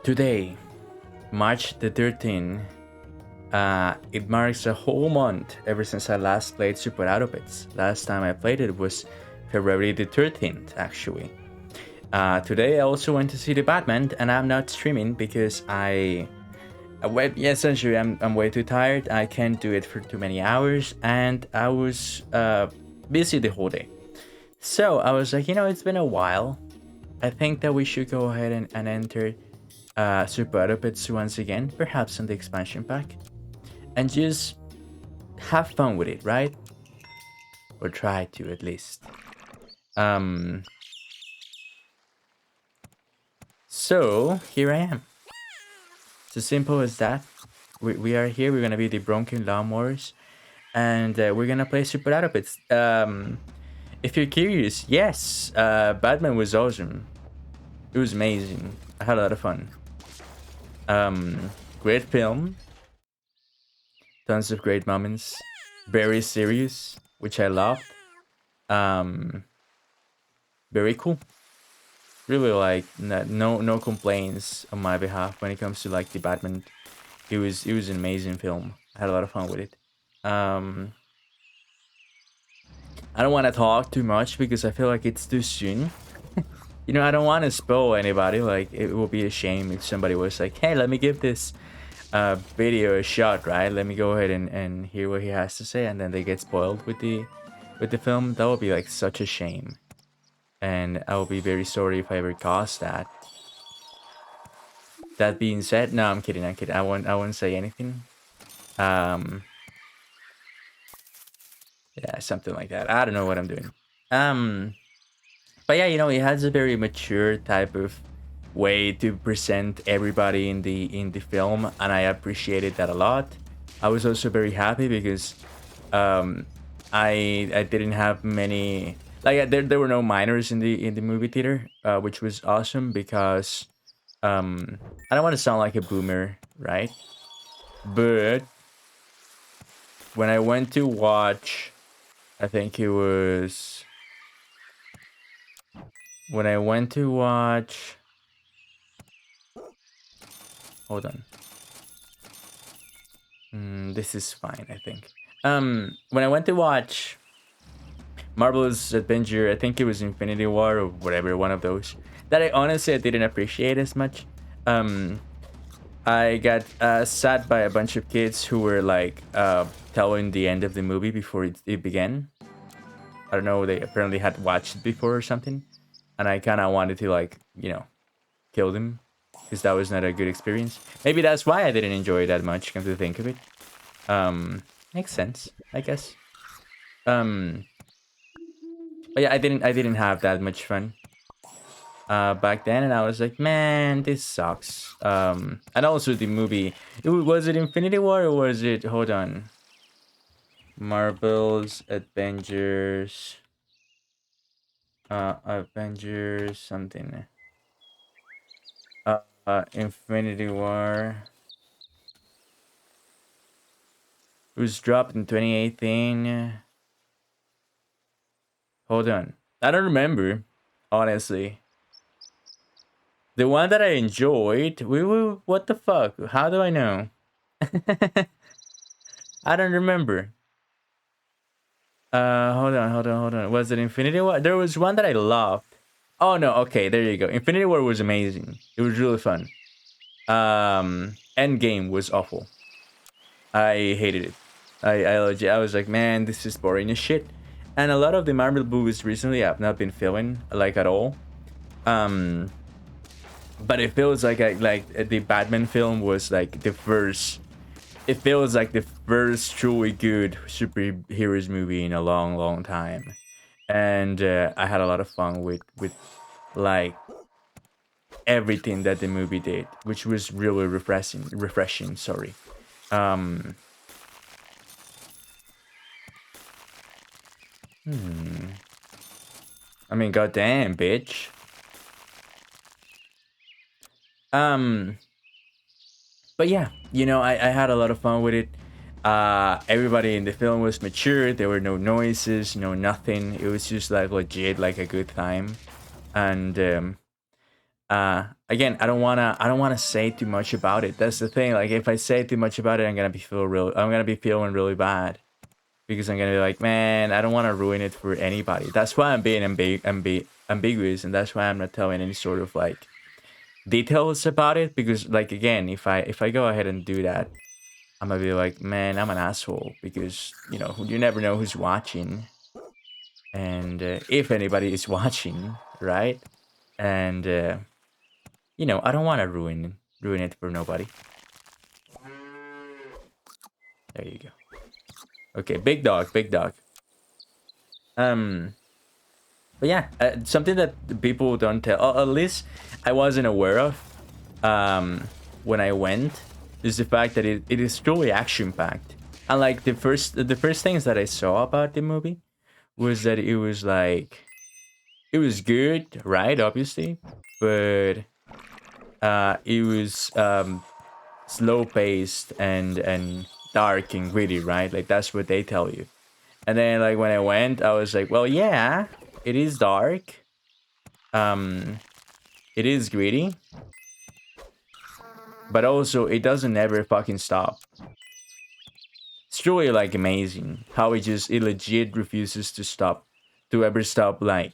Today, March the 13th, it marks a whole month ever since I last played Super Autopets. Last time I played it was February the 13th, actually. Today I also went to see the Batman, and I'm not streaming because essentially I'm way too tired. I can't do it for too many hours, and I was busy the whole day. So I was like, it's been a while. I think that we should go ahead and enter Super Autopets once again, perhaps on the expansion pack, and just have fun with it, right? Or try to at least. So here I am. It's as simple as that. We are here. We're gonna be the Bronchian Lawnmowers, and we're gonna play Super Autopets. If you're curious, yes, Batman was awesome. It was amazing. I had a lot of fun. Great film. Tons of great moments. Very serious, which I loved. Very cool. Really, like, no complaints on my behalf when it comes to like the Batman. It was an amazing film. I had a lot of fun with it. I don't want to talk too much because I feel like it's too soon. I don't want to spoil anybody. Like, it will be a shame if somebody was like, hey, let me give this video a shot, right? Let me go ahead and hear what he has to say, and then they get spoiled with the film. That would be like such a shame, and I will be very sorry if I ever caused that. That being said, no, I'm kidding. I won't say anything. Yeah, something like that. I don't know what I'm doing. But yeah, it has a very mature type of way to present everybody in the film, and I appreciated that a lot. I was also very happy because I didn't have many, like, there were no minors in the movie theater, which was awesome because I don't want to sound like a boomer, right? But when I went to watch, I think it was when I went to watch. Hold on. This is fine, I think. When I went to watch Marvel's Adventure, I think it was Infinity War or whatever, one of those, that I didn't appreciate as much. I got sat by a bunch of kids who were like telling the end of the movie before it began. I don't know, they apparently had watched it before or something, and I kind of wanted to, like, kill them because that was not a good experience. Maybe that's why I didn't enjoy it that much, come to think of it. Makes sense, I guess. But yeah, I didn't have that much fun back then, and I was like, man, this sucks. And also the movie, was it Infinity War or was it, hold on, Marvel's Avengers, Avengers something, Infinity War. It was dropped in 2018. Hold on, I don't remember, honestly. The one that I enjoyed, what the fuck? How do I know? I don't remember. Hold on. Was it Infinity War? There was one that I loved. Oh no, okay, there you go. Infinity War was amazing. It was really fun. Endgame was awful. I hated it. I was like, man, this is boring as shit. And a lot of the Marvel movies recently I've not been feeling like at all. But it feels like the Batman film was like the first. It feels like the first truly good superheroes movie in a long, long time, and I had a lot of fun with like everything that the movie did, which was really refreshing. Sorry. I mean, goddamn, bitch. But yeah, I had a lot of fun with it. Everybody in the film was mature. There were no noises, no nothing. It was just like legit, like a good time. And Again, I don't wanna say too much about it. That's the thing. Like if I say too much about it, I'm gonna be feeling really bad because I'm gonna be like, man, I don't want to ruin it for anybody. That's why I'm being ambiguous, and that's why I'm not telling any sort of like details about it. Because like again, if I go ahead and do that, I'm gonna be like, man, I'm an asshole because you never know who's watching, and if anybody is watching, right? And I don't want to ruin it for nobody. There you go. Okay, big dog, big dog. Um, but yeah, something that the people don't tell, or at least I wasn't aware of, um, when I went, is the fact that it is truly action packed. And like the first things that I saw about the movie was that it was good, right? Obviously, but it was slow paced and dark and gritty, right? Like that's what they tell you. And then like when I went, I was like, well, yeah, it is dark. Um, it is gritty, but also it doesn't ever fucking stop. It's truly like amazing how it legit refuses to ever stop like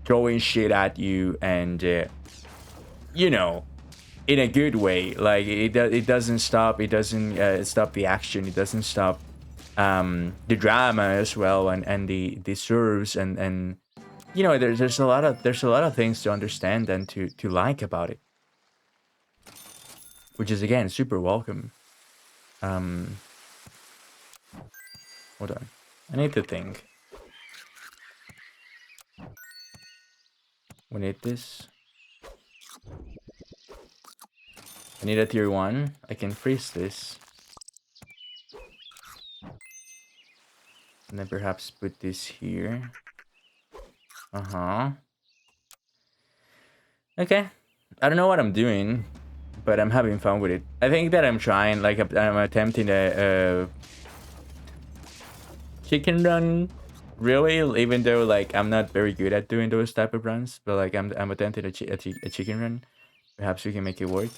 throwing shit at you and you know in a good way. Like it doesn't stop. It doesn't stop the action. It doesn't stop the drama as well and the serves and there's a lot of things to understand and to like about it, which is again super welcome. Um, hold on, I need to think. We need this. I need a tier 1. I can freeze this. And then perhaps put this here. Uh-huh. Okay. I don't know what I'm doing, but I'm having fun with it. I think that I'm trying, like, I'm attempting a chicken run, really, even though, like, I'm not very good at doing those type of runs, but, like, I'm attempting a chicken run. Perhaps we can make it work.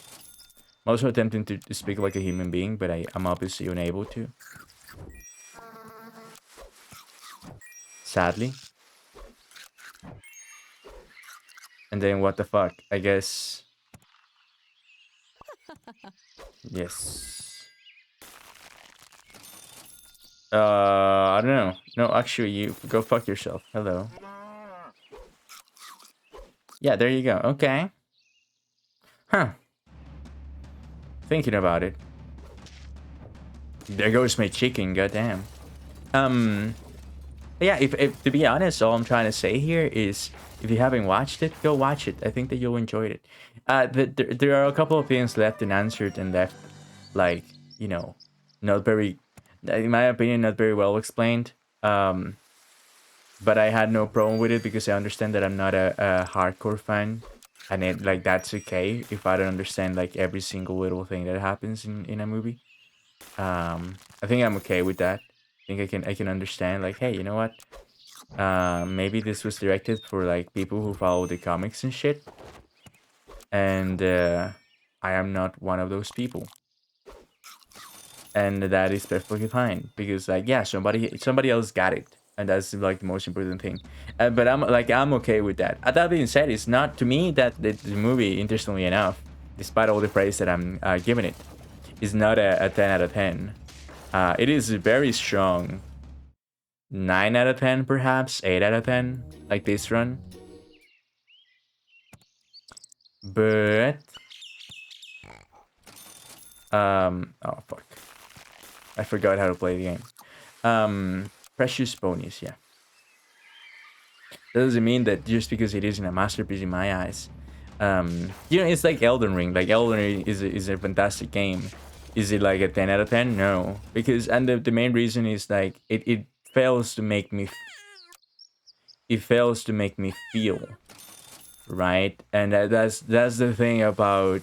I'm also attempting to speak like a human being, but I'm obviously unable to. Sadly. And then what the fuck? I guess. Yes. I don't know. No, actually, you go fuck yourself. Hello. Yeah, there you go. Okay. Huh. Thinking about it. There goes my chicken. Goddamn. Um. Yeah. If to be honest, all I'm trying to say here is, if you haven't watched it, go watch it. I think that you'll enjoy it. There are a couple of things left unanswered and left, like not very, in my opinion, not very well explained. But I had no problem with it because I understand that I'm not a hardcore fan, and that's okay if I don't understand like every single little thing that happens in a movie. I think I'm okay with that. I think I can understand, like, hey, you know what? Maybe this was directed for like people who follow the comics and shit, and I am not one of those people, and that is perfectly fine because, like, yeah, somebody else got it, and that's like the most important thing. But I'm okay with that. That being said, it's not to me that the movie, interestingly enough, despite all the praise that I'm giving it, is not a 10 out of 10. It is a very strong 9 out of 10, perhaps 8 out of 10, like this run. But oh fuck, I forgot how to play the game. Precious ponies, yeah. That doesn't mean that just because it isn't a masterpiece in my eyes. It's like Elden Ring. Like Elden Ring is a fantastic game. Is it like a 10 out of 10? No, because the main reason is like it fails to make me feel right, and that's the thing about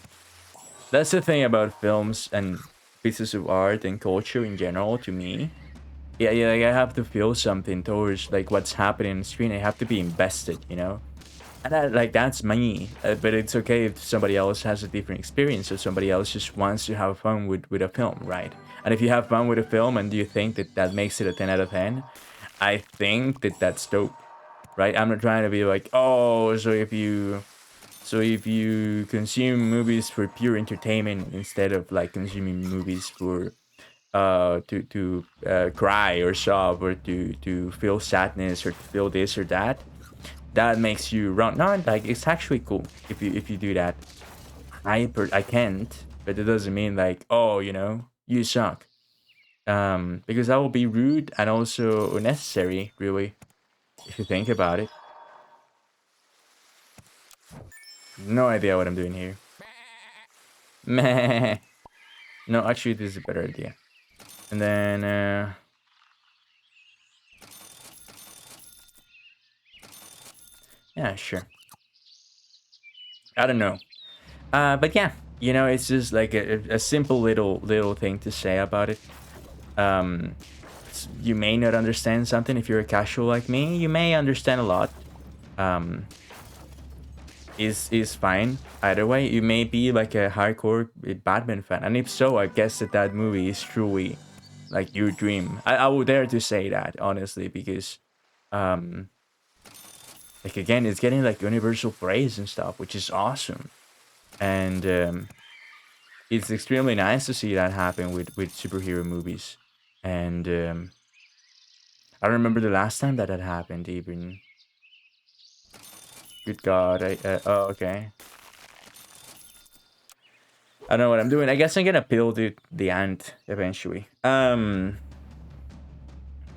films and pieces of art and culture in general. To me, yeah, like I have to feel something towards like what's happening on screen. I have to be invested, And like that's me, but it's okay if somebody else has a different experience or somebody else just wants to have fun with a film, right? And if you have fun with a film and you think that that makes it a 10 out of 10, I think that that's dope, right? I'm not trying to be like, oh, so if you consume movies for pure entertainment instead of like consuming movies for to cry or sob or to feel sadness or to feel this or that, that makes you wrong. No, like it's actually cool if you do that. I can't, but it doesn't mean like, oh, you suck. Because that will be rude and also unnecessary, really, if you think about it. No idea what I'm doing here. Meh. No, actually, this is a better idea. And then, yeah, sure. I don't know. But yeah, it's just like a simple little thing to say about it. Um, you may not understand something if you're a casual like me. You may understand a lot. Um, is fine either way. You may be like a hardcore Batman fan, and if so, I guess that movie is truly like your dream. I would dare to say that honestly, because um, like again, it's getting like universal praise and stuff, which is awesome, and it's extremely nice to see that happen with superhero movies. And I don't remember the last time that happened even. Good God, oh, okay. I don't know what I'm doing. I guess I'm gonna peel the ant eventually. But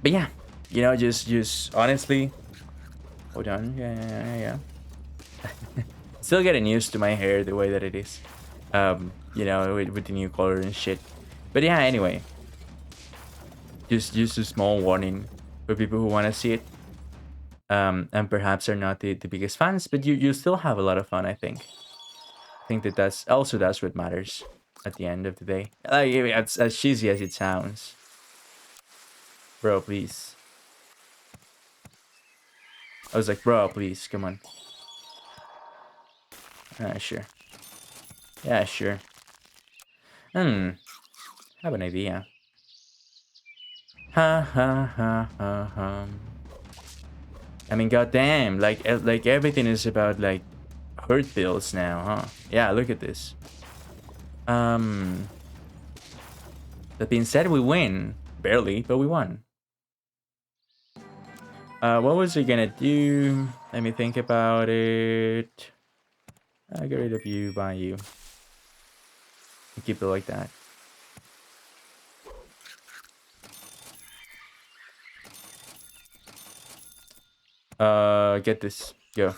yeah, just honestly, hold on. Yeah. Still getting used to my hair the way that it is. With the new color and shit. But yeah, anyway, just a small warning for people who want to see it. And perhaps are not the biggest fans, but you still have a lot of fun. I think that's what matters at the end of the day. Like as cheesy as it sounds, bro. Please, I was like, bro, please, come on. Sure. Yeah, sure. Hmm. Have an idea. Ha ha ha ha ha. I mean, goddamn, like everything is about like hurt pills now, huh? Yeah, look at this. Um. That being said, we win barely, but we won. What was he gonna do? Let me think about it. I get rid of you by you. Keep it like that. Get this. Go.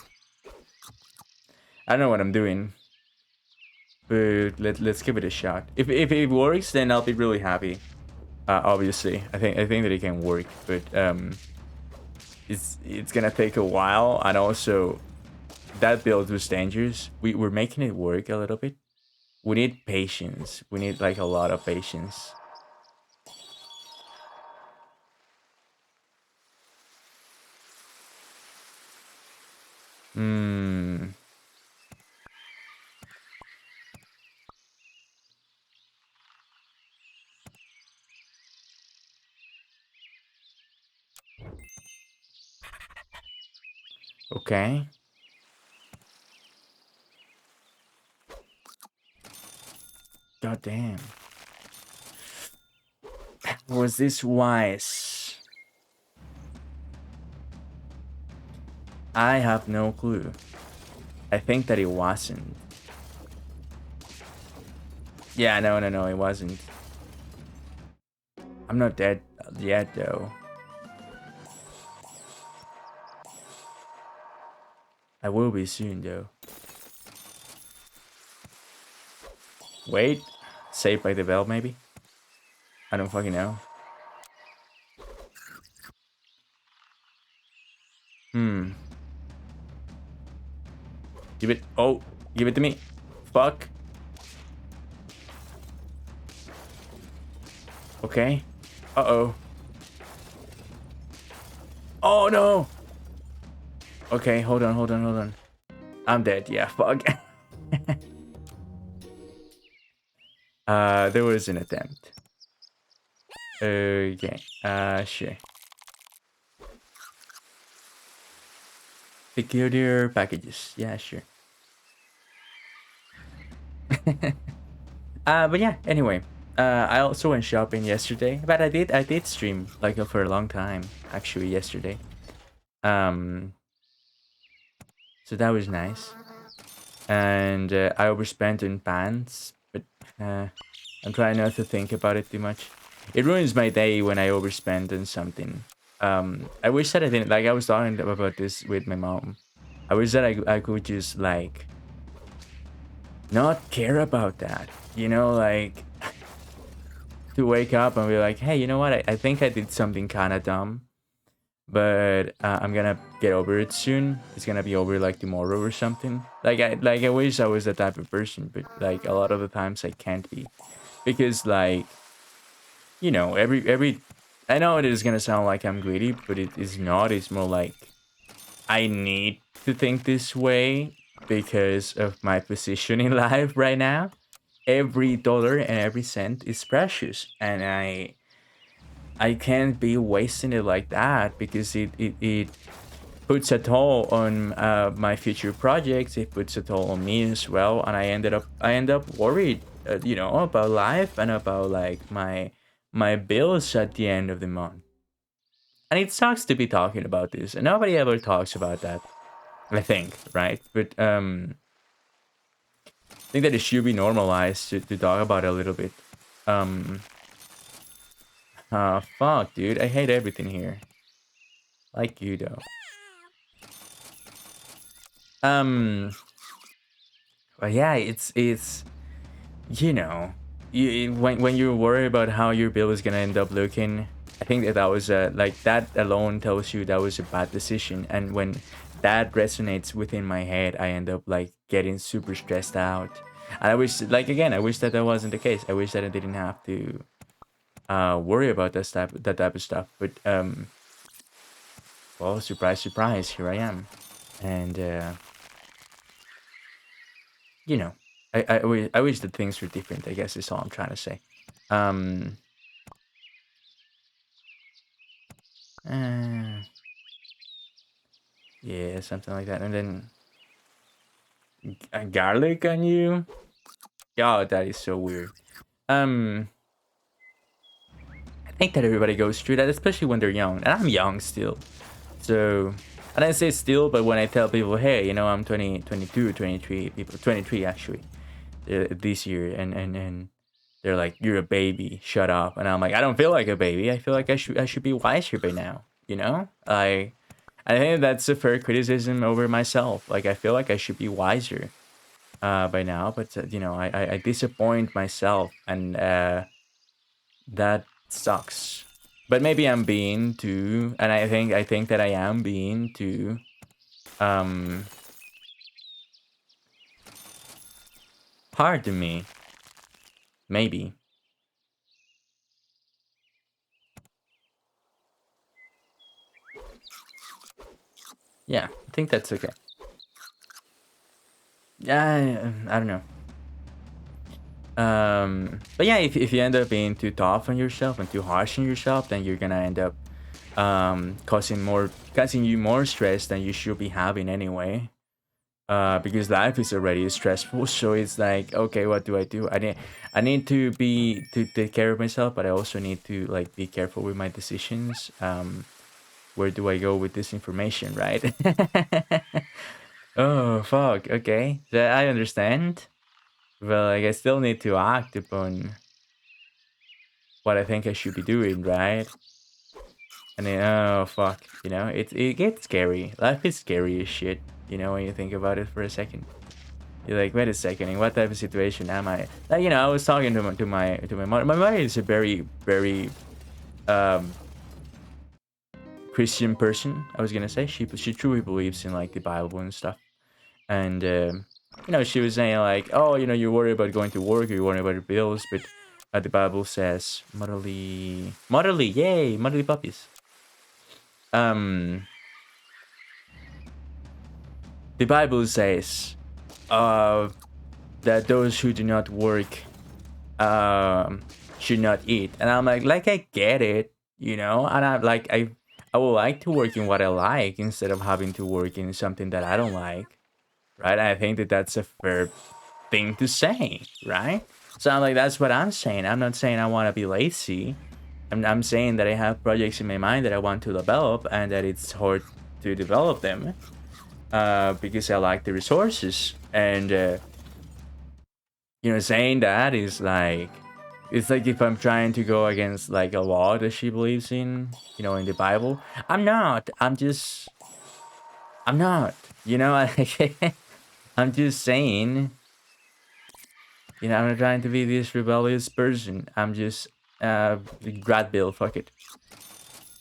I don't know what I'm doing, but let's give it a shot. If it works, then I'll be really happy. Obviously, I think that it can work, but it's gonna take a while, and also that build was dangerous. We're making it work a little bit. We need patience. We need like a lot of patience. Hmm. Okay. God damn. Was this wise? I have no clue. I think that it wasn't. Yeah, no, it wasn't. I'm not dead yet, though. I will be soon, though. Wait. Saved by the bell, maybe? I don't fucking know. Hmm. Give it. Oh, give it to me. Fuck. Okay. Uh-oh. Oh, no. Okay, hold on. I'm dead. Yeah, fuck. There was an attempt. Okay. Sure. Peculiar packages. Yeah, sure. But yeah. Anyway, I also went shopping yesterday, but I did stream like for a long time actually yesterday. Um, so that was nice, and I overspent in pants, but uh, I'm trying not to think about it too much. It ruins my day when I overspend on something. I wish that I didn't. Like I was talking about this with my mom. I wish that I could just like not care about that. Like to wake up and be like, hey, you know what? I think I did something kind of dumb, but I'm gonna get over it soon. It's gonna be over like tomorrow or something. Like I wish I was that type of person, but like a lot of the times I can't be because like every I know it is gonna sound like I'm greedy, but it is not. It's more like I need to think this way because of my position in life right now. Every dollar and every cent is precious, and I can't be wasting it like that because it puts a toll on my future projects. It puts a toll on me as well, and I end up worried, about life and about like my bills at the end of the month. And it sucks to be talking about this, and nobody ever talks about that. I think, right? But I think that it should be normalized to talk about it a little bit. Um, fuck, dude, I hate everything here. Like you, though. Um, but yeah, it's you know, when you worry about how your bill is gonna end up looking, I think that was like that alone tells you that was a bad decision. And when that resonates within my head, I end up like getting super stressed out. And I wish, like again, I wish that that wasn't the case. I wish that I didn't have to worry about that type of stuff. But well, surprise, surprise, here I am, and you know, I wish that things were different. I guess is all I'm trying to say. Um, uh, yeah, something like that. And then garlic on you. God, that is so weird. Um, I think that everybody goes through that, especially when they're young, and I'm young still. So, and I say still, but when I tell people, hey, I'm 20, 22, 23, people 23 actually, this year, and they're like, you're a baby, shut up. And I'm like, I don't feel like a baby. I feel like I should be wiser by now. I think that's a fair criticism over myself. Like I feel like I should be wiser by now, but I disappoint myself, and that sucks. But maybe I'm being too, and I think that I am being too um hard to me. Maybe. Yeah, I think that's okay. Yeah, I don't know. But yeah, if you end up being too tough on yourself and too harsh on yourself, then you're gonna end up causing you more stress than you should be having anyway. Because life is already stressful, so it's like, okay, what do I do? I need to take care of myself, but I also need to like be careful with my decisions. Where do I go with this information, right? Oh fuck. Okay, I understand. Well, like I still need to act upon what I think I should be doing, right? And then, oh fuck, it gets scary. Life is scary as shit. When you think about it for a second, you're like, wait a second, in what type of situation am I? Like, I was talking to my mother. My mother is a very very um Christian person. I was gonna say she truly believes in like the Bible and stuff. And she was saying like, oh, you worry about going to work, you worry about your bills, but the Bible says motherly, yay, motherly puppies. Um, the Bible says that those who do not work should not eat. And I'm like I get it, you know, and I would like to work in what I like instead of having to work in something that I don't like, right? I think that that's a fair thing to say, right? So I'm like, that's what I'm saying. I'm not saying I want to be lazy. I'm saying that I have projects in my mind that I want to develop and that it's hard to develop them because I like the resources. And, saying that is like, it's like if I'm trying to go against like a law that she believes in, in the Bible. I'm not. I'm not. I'm just saying, I'm not trying to be this rebellious person. I'm just grad bill, fuck it.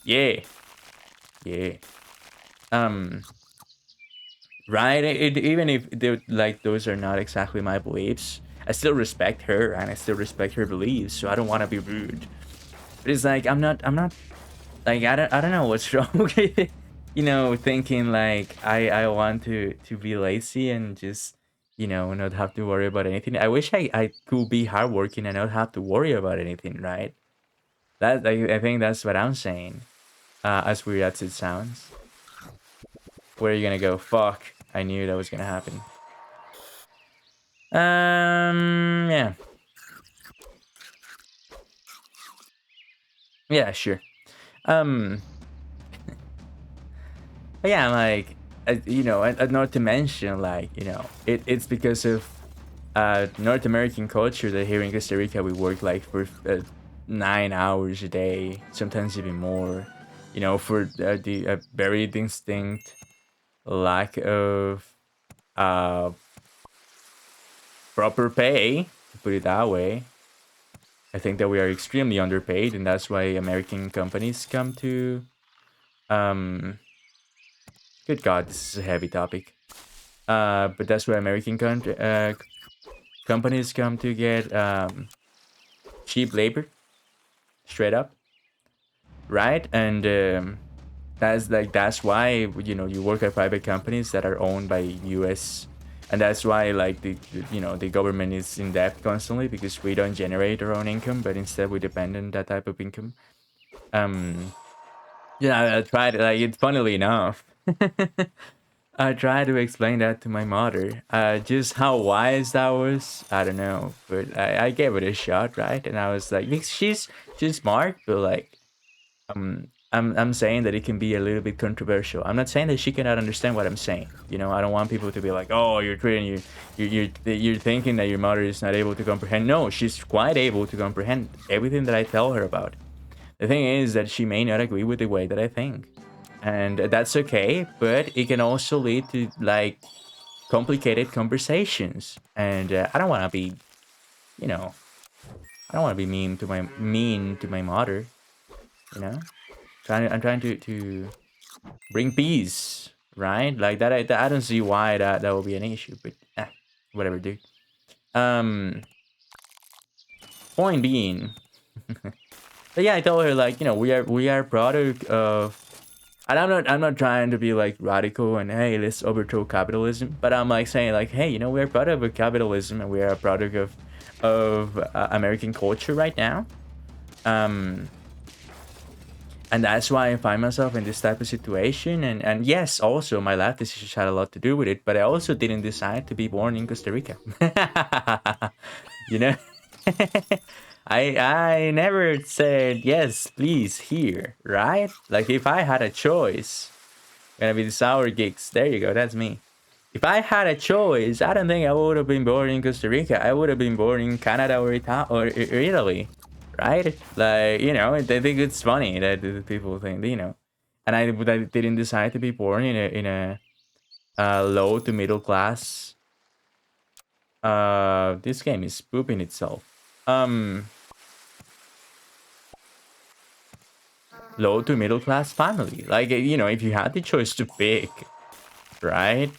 Yeah. Yeah. Um right, even if like those are not exactly my beliefs, I still respect her and I still respect her beliefs, so I don't want to be rude. But it's like I'm not like I don't know what's wrong with it. Thinking like I want to be lazy and just not have to worry about anything. I wish I could be hardworking and not have to worry about anything, right? That I think that's what I'm saying. As weird as it sounds. Where are you gonna go? Fuck! I knew that was gonna happen. Yeah, yeah, sure. Um, but yeah, I'm like, not to mention, like, it's because of North American culture that here in Costa Rica we work like for 9 hours a day, sometimes even more. For the very distinct lack of uh proper pay, to put it that way. I think that we are extremely underpaid, and that's why American companies come to. Um, Good God, this is a heavy topic. But that's why companies come to get cheap labor, straight up, right? And that's why you work at private companies that are owned by U.S. And that's why like the government is in debt constantly because we don't generate our own income, but instead we depend on that type of income. Um, I tried like it. Funnily enough, I tried to explain that to my mother. Just how wise that was, I don't know, but I gave it a shot, right? And I was like, she's smart, but like I'm saying that it can be a little bit controversial. I'm not saying that she cannot understand what I'm saying. I don't want people to be like, "Oh, you're treating you're thinking that your mother is not able to comprehend." No, she's quite able to comprehend everything that I tell her about. The thing is that she may not agree with the way that I think, and that's okay. But it can also lead to like complicated conversations, and I don't want to be, you know, I don't want to be mean to my mother. You know, I'm trying to bring peace, right? Like that. I don't see why that would be an issue, but whatever, dude. Um, Point being, but yeah, I told her like we are product of, and I'm not trying to be like radical and hey let's overthrow capitalism, but I'm like saying like hey we are product of capitalism and we are a product of American culture right now. Um, and that's why I find myself in this type of situation. And yes, also my life decisions had a lot to do with it, but I also didn't decide to be born in Costa Rica. you know, I never said yes, please here, right? Like if I had a choice, gonna be the sour gigs. There you go, that's me. If I had a choice, I don't think I would have been born in Costa Rica. I would have been born in Canada or Italy, right? Like I think it's funny that the people think and I didn't decide to be born in a low to middle class. This game is pooping itself. Low to middle class family. Like if you had the choice to pick, right?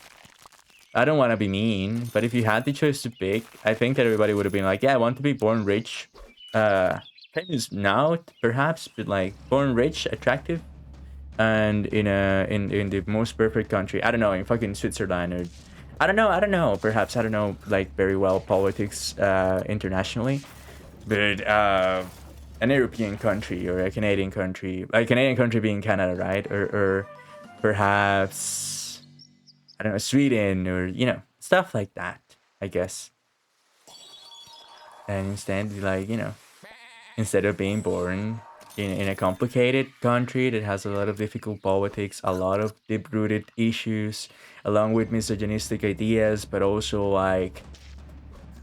I don't want to be mean, but if you had the choice to pick, I think that everybody would have been like, yeah, I want to be born rich. Famous now, perhaps, but like born rich, attractive, and in the most perfect country, I don't know, in fucking Switzerland, or I don't know, perhaps I don't know like very well politics internationally, but an European country or a Canadian country, like Canadian country being Canada, right? Or perhaps I don't know, Sweden, or stuff like that, I guess. And instead, like instead of being born in a complicated country that has a lot of difficult politics, a lot of deep rooted issues, along with misogynistic ideas, but also like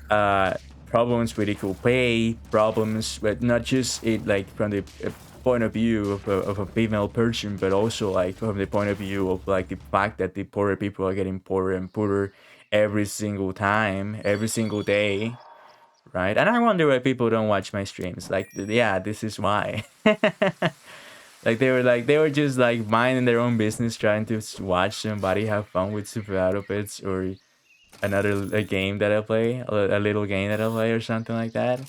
uh, problems with equal pay, problems, but not just it like from the point of view of a female person, but also like from the point of view of like the fact that the poorer people are getting poorer and poorer every single time, every single day, right? And I wonder why people don't watch my streams. Like, yeah, this is why. Like they were just like minding their own business, trying to watch somebody have fun with super outfits or another a game that I play, a little game that I play or something like that.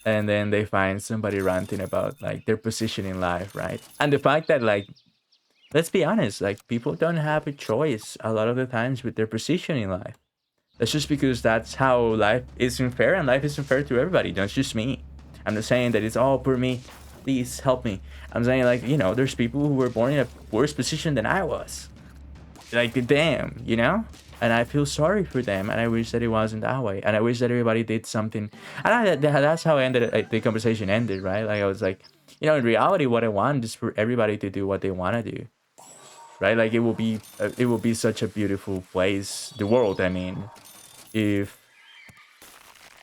And then they find somebody ranting about like their position in life, right? And the fact that like let's be honest, like people don't have a choice a lot of the times with their position in life. That's just because that's how life isn't fair, and life isn't fair to everybody. That's just me. I'm not saying that it's all for me. Please help me. I'm saying like there's people who were born in a worse position than I was. Like damn, and I feel sorry for them, and I wish that it wasn't that way, and I wish that everybody did something. And that's how I ended the conversation ended, right? Like I was like, in reality, what I want is for everybody to do what they want to do, right? Like it will be such a beautiful place, the world. I mean, if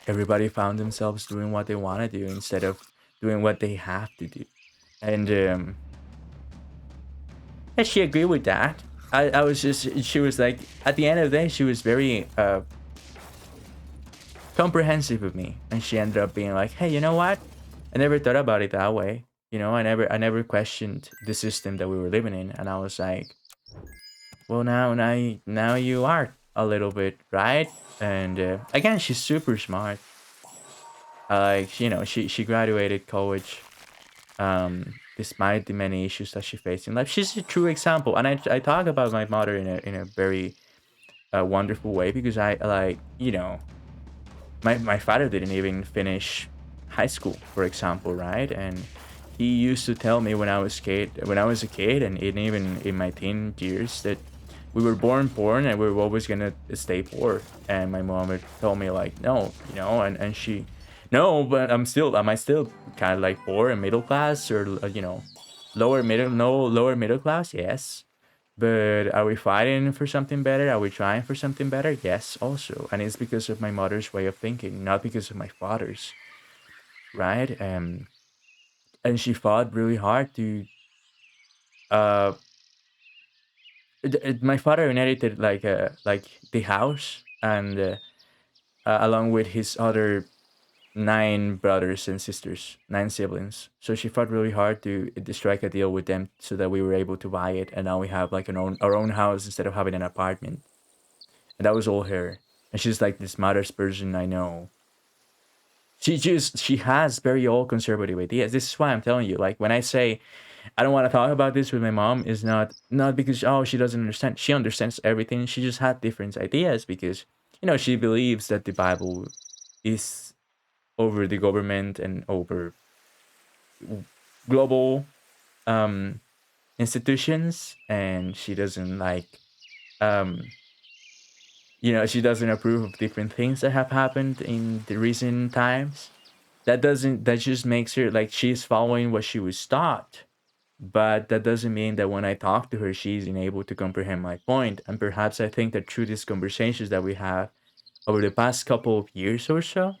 everybody found themselves doing what they want to do instead of doing what they have to do. And yeah, she agreed with that. I was just, she was like, at the end of the day, she was very comprehensive with me. And she ended up being like, hey, you know what? I never thought about it that way. I never questioned the system that we were living in. And I was like, well, now you are a little bit, right? And again, she's super smart. Like, she graduated college despite the many issues that she faced in life. She's a true example, and I talk about my mother in a very wonderful way, because I like my father didn't even finish high school, for example, right? And he used to tell me when I was a kid, and even in my teen years, that we were born poor and we were always gonna stay poor. And my mom would tell me like, no, and she, no, but am I still kind of like poor and middle class, or lower middle, no, lower middle class? Yes. But are we fighting for something better? Are we trying for something better? Yes, also. And it's because of my mother's way of thinking, not because of my father's, right? And she fought really hard to uh my father inherited like the house, and along with his other nine brothers and sisters, nine siblings. So she fought really hard to strike a deal with them so that we were able to buy it, and now we have like our own house instead of having an apartment. And that was all her. And she's like the smartest person I know. She has very old conservative ideas. This is why I'm telling you. Like when I say I don't want to talk about this with my mom, is not because she doesn't understand. She understands everything. She just had different ideas because she believes that the Bible is over the government and over global um institutions, and she doesn't like um she doesn't approve of different things that have happened in the recent times. That just makes her like she's following what she was taught, but that doesn't mean that when I talk to her she's unable to comprehend my point. And perhaps I think that through these conversations that we have over the past couple of years or so,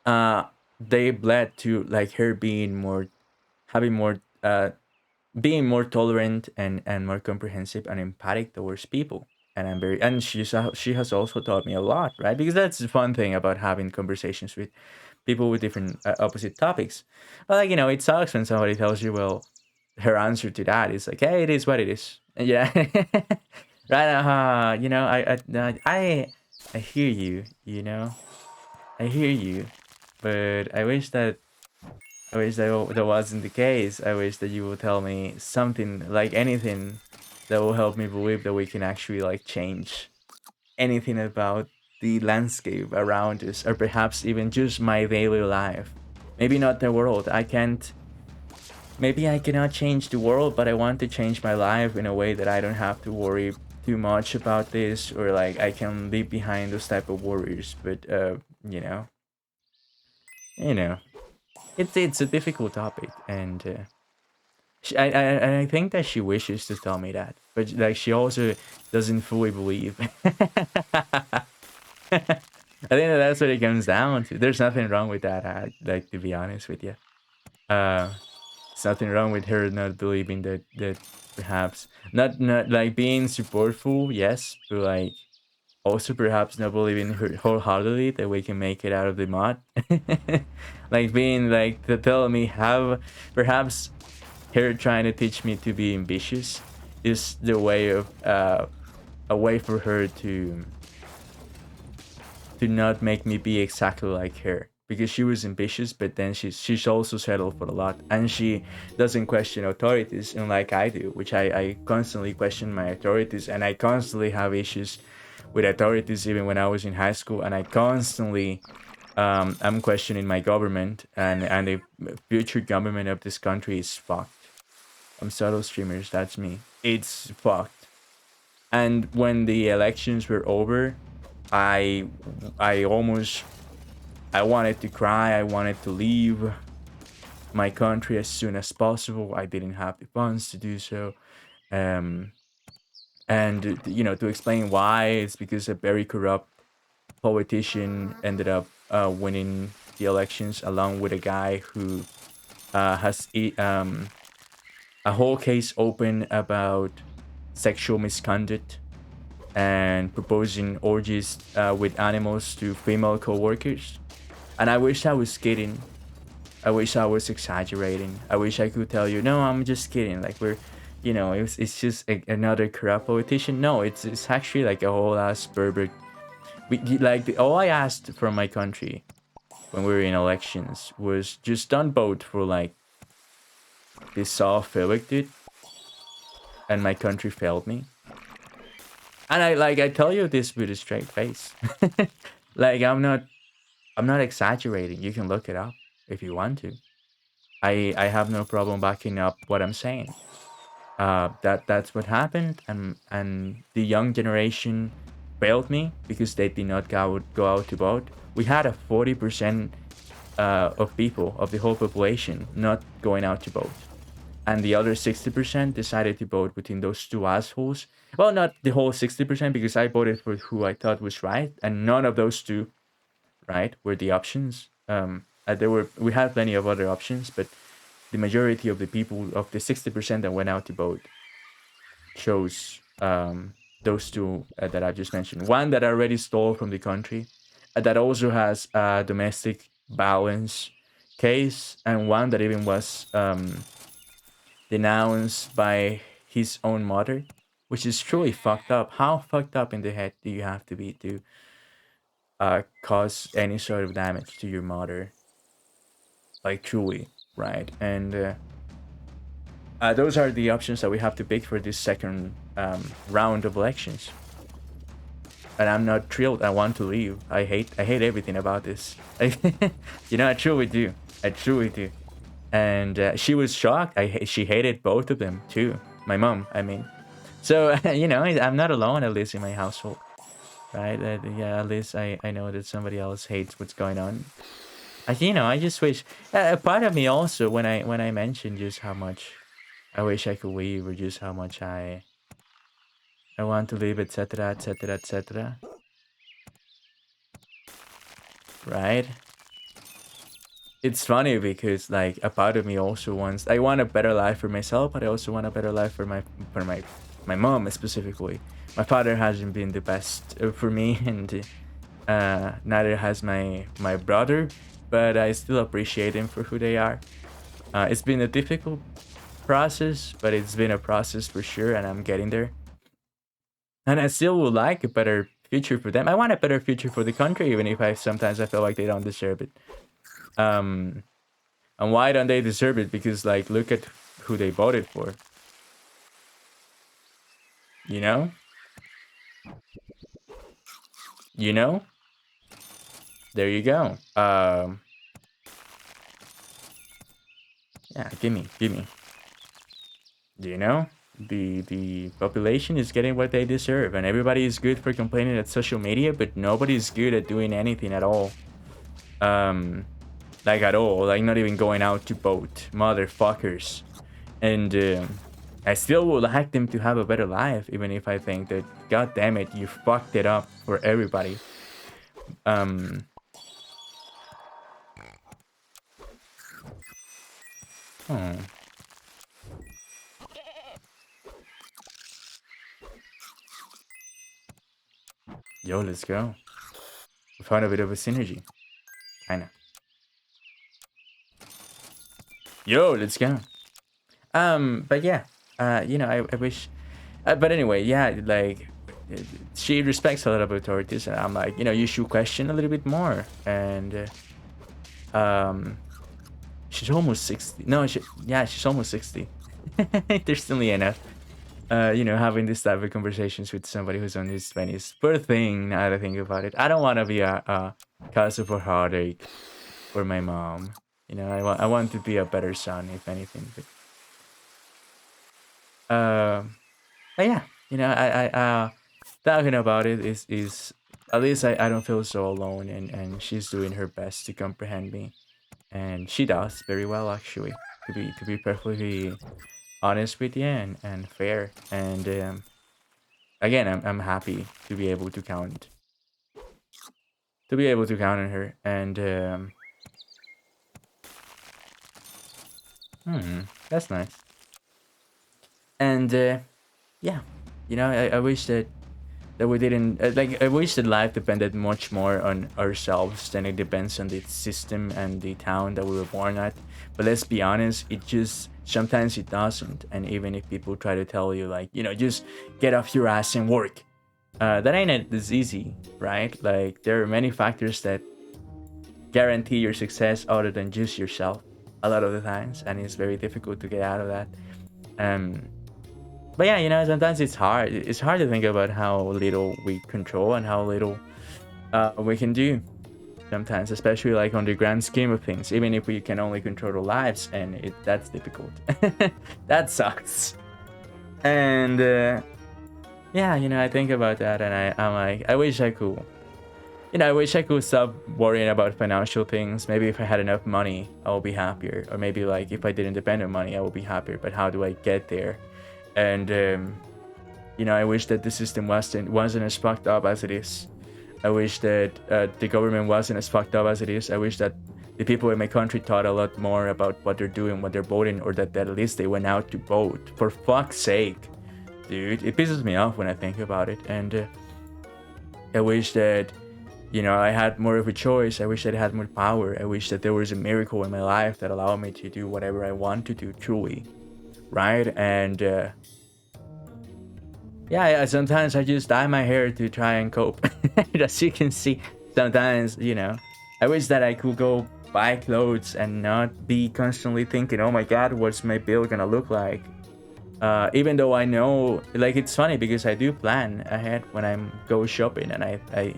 uh they led to like her being more, having more being more tolerant and more comprehensive and empathic towards people. And she has also taught me a lot, right? Because that's the fun thing about having conversations with people with different opposite topics. But like it sucks when somebody tells you, well, her answer to that is like, hey, it is what it is. And yeah, right. I hear you. I hear you, but I wish that I wish that wasn't the case. I wish that you would tell me something, like anything, that will help me believe that we can actually like change anything about the landscape around us, or perhaps even just my daily life. Maybe not the world. I can't. Maybe I cannot change the world, but I want to change my life in a way that I don't have to worry too much about this, or like I can leave behind those type of worries. But you know, you know, it's a difficult topic, and I think that she wishes to tell me that, but like she also doesn't fully believe. I think that that's what it comes down to. There's nothing wrong with that. Like to be honest with you, uh, there's nothing wrong with her not believing that perhaps not like being supportful, yes, but like also perhaps not believing her wholeheartedly that we can make it out of the mud. Like being like to tell me how perhaps her trying to teach me to be ambitious is the way of a way for her to not make me be exactly like her, because she was ambitious, but then she's also settled for a lot, and she doesn't question authorities unlike I do, which I constantly question my authorities, and I constantly have issues with authorities even when I was in high school, and I constantly I'm questioning my government, and the future government of this country is fucked. I'm subtle streamers, that's me. It's fucked. And when the elections were over, I I almost I wanted to cry. I wanted to leave my country as soon as possible. I didn't have the funds to do so. Um, and to explain why, it's because a very corrupt politician ended up winning the elections, along with a guy who has a whole case open about sexual misconduct and proposing orgies with animals to female co-workers. And I wish I was kidding. I wish I was exaggerating. I wish I could tell you, no, I'm just kidding. Like it's just another corrupt politician. No, it's actually like a whole ass pervert. All I asked from my country when we were in elections was just don't vote for like this soft elected, and my country failed me. And I tell you this with a straight face. Like I'm not exaggerating. You can look it up if you want to. I have no problem backing up what I'm saying. That's what happened, and the young generation failed me because they did not go out to vote. We had a 40% of people of the whole population not going out to vote, and the other 60% decided to vote between those two assholes. Well, not the whole 60% because I voted for who I thought was right, and none of those two right were the options. We had plenty of other options, but the majority of the people of the 60% that went out to vote chose those two that I just mentioned. One that already stole from the country, that also has a domestic violence case, and one that even was denounced by his own mother, which is truly fucked up. How fucked up in the head do you have to be to cause any sort of damage to your mother? Like truly, right? And those are the options that we have to pick for this second round of elections. And I'm not thrilled. I want to leave. I hate everything about this. I truly do. I truly do. And she was shocked. She hated both of them too. My mom, I mean. So I'm not alone, at least in my household, right? Yeah, at least I know that somebody else hates what's going on. I just wish. A part of me also, when I mentioned just how much I wish I could leave, or just how much I want to leave, etc., etc., etc. Right? It's funny because like a part of me also wants. I want a better life for myself, but I also want a better life for my mom specifically. My father hasn't been the best for me, and neither has my brother. But I still appreciate them for who they are. It's been a difficult process, but it's been a process for sure, and I'm getting there. And I still would like a better future for them. I want a better future for the country, even if I sometimes I feel like they don't deserve it. Um, And why don't they deserve it? Because like, look at who they voted for. You know? You know? There you go. Yeah, gimme, gimme. Do you know? The population is getting what they deserve, and everybody is good for complaining at social media, but nobody is good at doing anything at all. Like at all, like not even going out to vote, motherfuckers. And I still would like them to have a better life, even if I think that, god damn it, you fucked it up for everybody. Um, hmm. Yo, let's go. We found a bit of a synergy, kinda. Yo, let's go. But yeah, you know, I wish, but anyway, yeah, like she respects a lot of authorities, and I'm like, you know, you should question a little bit more. And she's almost 60. No, yeah, she's almost 60. There's still enough. You know, having this type of conversations with somebody who's on his 20s. Poor thing, now that I think about it. I don't want to be a cause of a heartache for my mom. You know, I want to be a better son, if anything. But yeah, you know, talking about it is at least I don't feel so alone, and she's doing her best to comprehend me, and she does very well actually. To be perfectly honest with you and fair, and again, I'm happy to be able to count on her, and that's nice, and yeah, you know, I wish that we didn't like, I wish that life depended much more on ourselves than it depends on the system and the town that we were born at. But let's be honest, it just sometimes it doesn't. And even if people try to tell you like, you know, just get off your ass and work, that ain't as easy, right? Like there are many factors that guarantee your success other than just yourself a lot of the times, and it's very difficult to get out of that. um but yeah, you know, sometimes it's hard. It's hard to think about how little we control and how little we can do sometimes, especially like on the grand scheme of things. Even if we can only control our lives, and that's difficult. That sucks. And yeah, you know, I think about that, and I'm like, I wish I could. You know, I wish I could stop worrying about financial things. Maybe if I had enough money, I would be happier. Or maybe like if I didn't depend on money, I would be happier. But how do I get there? And you know, I wish that the system wasn't as fucked up as it is. I wish that the government wasn't as fucked up as it is. I wish that the people in my country thought a lot more about what they're doing, what they're voting, or that at least they went out to vote. For fuck's sake, dude, it pisses me off when I think about it. And I wish that, you know, I had more of a choice. I wish that I had more power. I wish that there was a miracle in my life that allowed me to do whatever I want to do, truly, right? And yeah, sometimes I just dye my hair to try and cope. As you can see, sometimes, you know, I wish that I could go buy clothes and not be constantly thinking, oh my god, what's my bill gonna look like? Even though I know, like, it's funny because I do plan ahead when I'm go shopping, and I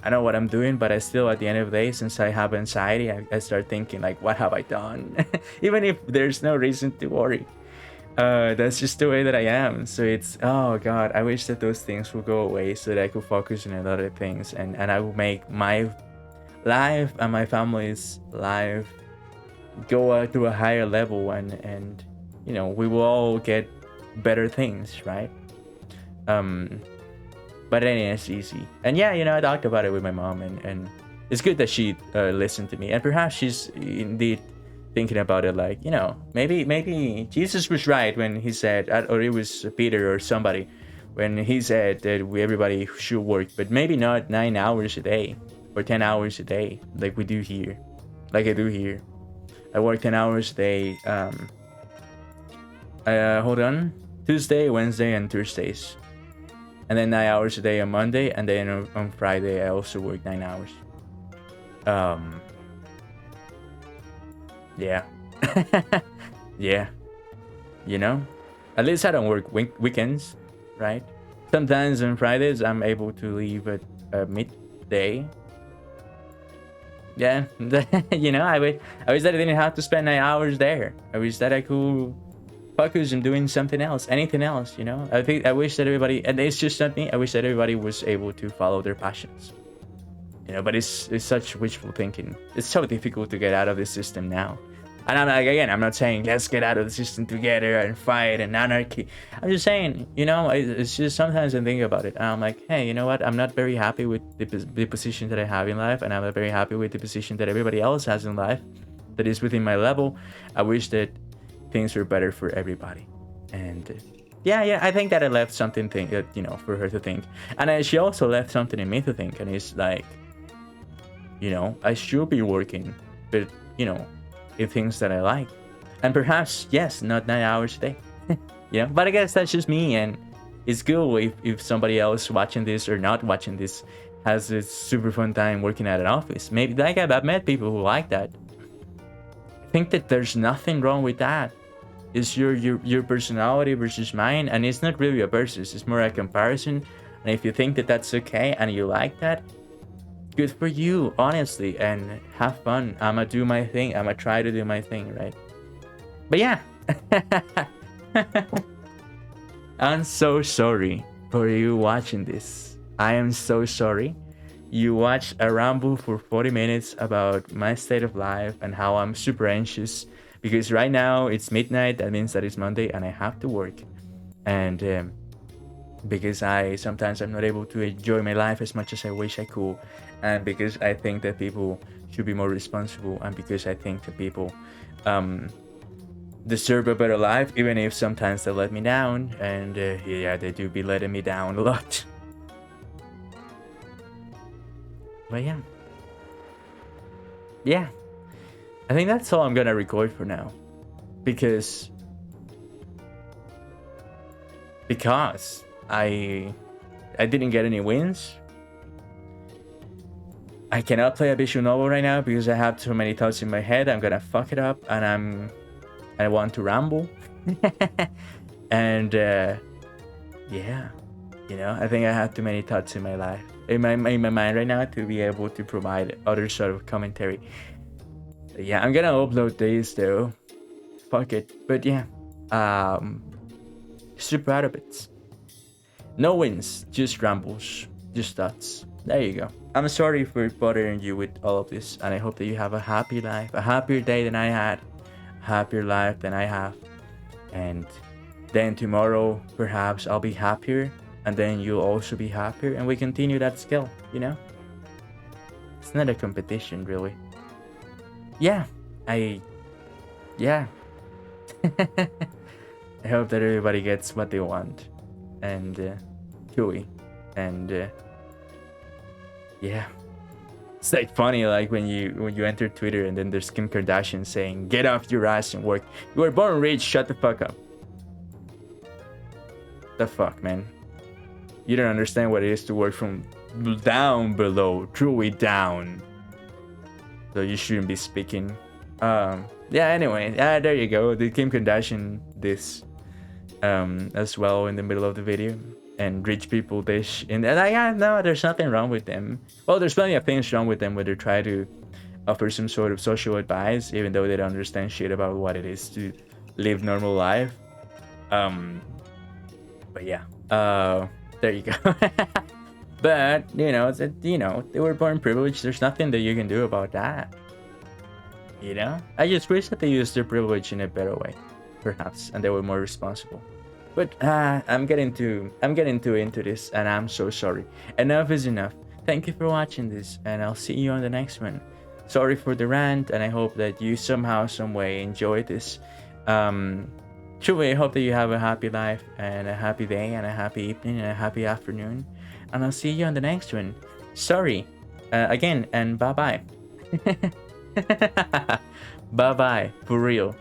know what I'm doing, but I still, at the end of the day, since I have anxiety, I start thinking like, what have I done? Even if there's no reason to worry. That's just the way that I am. So it's, oh god, I wish that those things would go away so that I could focus on other things, and I would make my life and my family's life go to a higher level, and you know, we will all get better things, right? um but it ain't as easy. And yeah, you know, I talked about it with my mom, and it's good that she listened to me, and perhaps she's indeed thinking about it, like, you know, maybe Jesus was right when he said, or it was Peter or somebody, when he said that everybody should work, but maybe not 9 hours a day or 10 hours a day like we do here, like I do here. I work 10 hours a day. Hold on, Tuesday, Wednesday, and Thursdays, and then 9 hours a day on Monday, and then on Friday I also work 9 hours. Yeah. Yeah, you know, at least I don't work weekends, right? Sometimes on Fridays I'm able to leave at midday. Yeah, you know, I wish that I didn't have to spend 9 hours there. I wish that I could focus on doing something else, anything else. You know, I wish that everybody, and it's just not me. I wish that everybody was able to follow their passions. You know, but it's such wishful thinking. It's so difficult to get out of the system now. And I'm like, again, I'm not saying let's get out of the system together and fight and anarchy. I'm just saying, you know, it's just sometimes I think about it and I'm like, hey, you know what? I'm not very happy with the position that I have in life, and I'm not very happy with the position that everybody else has in life that is within my level. I wish that things were better for everybody. And yeah, I think that I left something, you know, for her to think. And she also left something in me to think. And it's like, you know, I should be working, but, you know, in things that I like. And perhaps, yes, not 9 hours a day. You know, but I guess that's just me. And it's cool if somebody else watching this or not watching this has a super fun time working at an office. Maybe, like, I've met people who like that. I think that there's nothing wrong with that. It's your personality versus mine, and it's not really a versus, it's more a comparison. And if you think that that's okay and you like that, good for you, honestly, and have fun. I'ma do my thing. I'ma try to do my thing, right? But yeah. I'm so sorry for you watching this. I am so sorry. You watched a ramble for 40 minutes about my state of life and how I'm super anxious because right now it's midnight. That means that it's Monday and I have to work. And because sometimes I'm not able to enjoy my life as much as I wish I could, and because I think that people should be more responsible, and because I think that people deserve a better life, even if sometimes they let me down, and yeah, they do be letting me down a lot. But yeah, I think that's all I'm gonna record for now, because I didn't get any wins. I cannot play a visual novel right now because I have too many thoughts in my head. I'm gonna fuck it up, and I want to ramble. And yeah, you know, I think I have too many thoughts in my life, in my mind right now, to be able to provide other sort of commentary. Yeah, I'm gonna upload this though. Fuck it. But yeah, super proud of it. No wins, just rambles, just thoughts. There you go. I'm sorry for bothering you with all of this, and I hope that you have a happy life, a happier day than I had, a happier life than I have. And then tomorrow, perhaps I'll be happier, and then you'll also be happier, and we continue that skill, you know? It's not a competition, really. Yeah, yeah. I hope that everybody gets what they want. And Chewy. And yeah, it's like funny, like when you enter Twitter and then there's Kim Kardashian saying, "Get off your ass and work. You were born rich. Shut the fuck up." The fuck, man. You don't understand what it is to work from down below, truly down. So you shouldn't be speaking. Yeah. Anyway, there you go. The Kim Kardashian this as well in the middle of the video, and rich people dish, and no, there's nothing wrong with them. Well, there's plenty of things wrong with them when they try to offer some sort of social advice, even though they don't understand shit about what it is to live normal life. But yeah, there you go. But you know, they were born privileged. There's nothing that you can do about that. You know, I just wish that they used their privilege in a better way, perhaps, and they were more responsible. But I'm getting too into this, and I'm so sorry. Enough is enough. Thank you for watching this, and I'll see you on the next one. Sorry for the rant, and I hope that you somehow, some way enjoyed this. Truly, I hope that you have a happy life, and a happy day, and a happy evening, and a happy afternoon. And I'll see you on the next one. Sorry, again, and bye-bye. Bye-bye, for real.